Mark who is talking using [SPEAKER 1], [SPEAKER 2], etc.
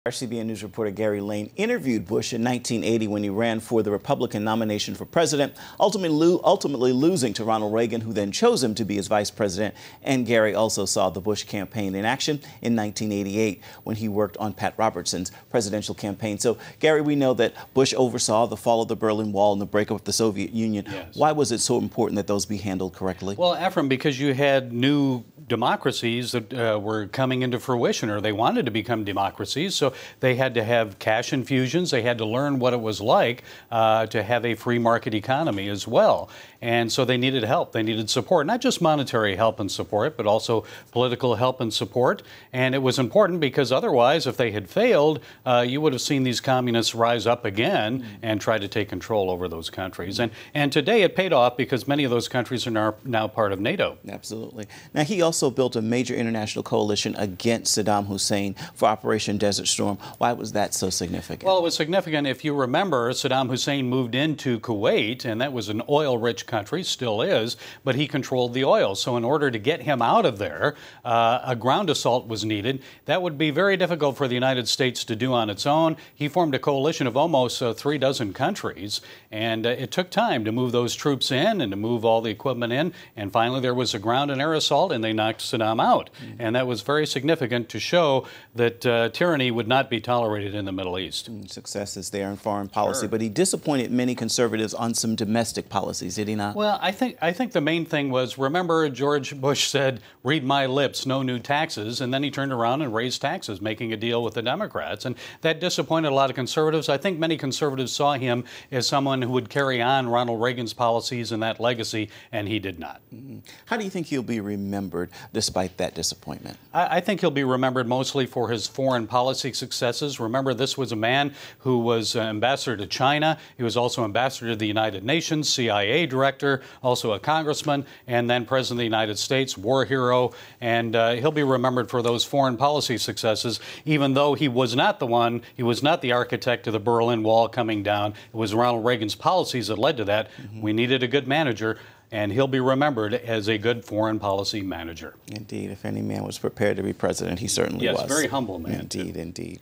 [SPEAKER 1] Our CBN News reporter Gary Lane interviewed Bush in 1980 when he ran for the Republican nomination for president, ultimately losing to Ronald Reagan, who then chose him to be his vice president. And Gary also saw the Bush campaign in action in 1988 when he worked on Pat Robertson's presidential campaign. So, Gary, we know that Bush oversaw the fall of the Berlin Wall and the breakup of the Soviet Union.
[SPEAKER 2] Yes.
[SPEAKER 1] Why was it so important that those be handled correctly?
[SPEAKER 2] Well, Ephraim, because you had new democracies that were coming into fruition, or they wanted to become democracies, so they had to have cash infusions. They had to learn what it was like to have a free market economy as well. And so they needed help. They needed support, not just monetary help and support, but also political help and support. And it was important because otherwise, if they had failed, you would have seen these communists rise up again and try to take control over those countries. And today it paid off because many of those countries are now part of NATO.
[SPEAKER 1] Absolutely. Now, he also built a major international coalition against Saddam Hussein for Operation Desert Storm. Why was that so significant?
[SPEAKER 2] Well, it was significant. If you remember, Saddam Hussein moved into Kuwait, and that was an oil-rich country, still is, but he controlled the oil. So in order to get him out of there, a ground assault was needed. That would be very difficult for the United States to do on its own. He formed a coalition of almost 36 countries, and it took time to move those troops in and to move all the equipment in. And finally, there was a ground and air assault, and they knocked Saddam out. And that was very significant to show that tyranny would not be tolerated in the Middle East.
[SPEAKER 1] Success is there in foreign policy,
[SPEAKER 2] Sure.
[SPEAKER 1] but he disappointed many conservatives on some domestic policies, did he not?
[SPEAKER 2] Well, I think the main thing was, remember, George Bush said, "Read my lips, no new taxes," and then he turned around and raised taxes, making a deal with the Democrats, and that disappointed a lot of conservatives. I think many conservatives saw him as someone who would carry on Ronald Reagan's policies and that legacy, and he did not.
[SPEAKER 1] How do you think he'll be remembered despite that disappointment?
[SPEAKER 2] I think he'll be remembered mostly for his foreign policy successes. Remember, this was a man who was ambassador to China. He was also ambassador to the United Nations, CIA director, also a congressman, and then president of the United States, war hero. And he'll be remembered for those foreign policy successes, even though he was not he was not the architect of the Berlin Wall coming down. It was Ronald Reagan's policies that led to that. We needed a good manager, and he'll be remembered as a good foreign policy manager.
[SPEAKER 1] Indeed. If any man was prepared to be president, he certainly was.
[SPEAKER 2] Yes, very humble man.
[SPEAKER 1] Indeed, indeed.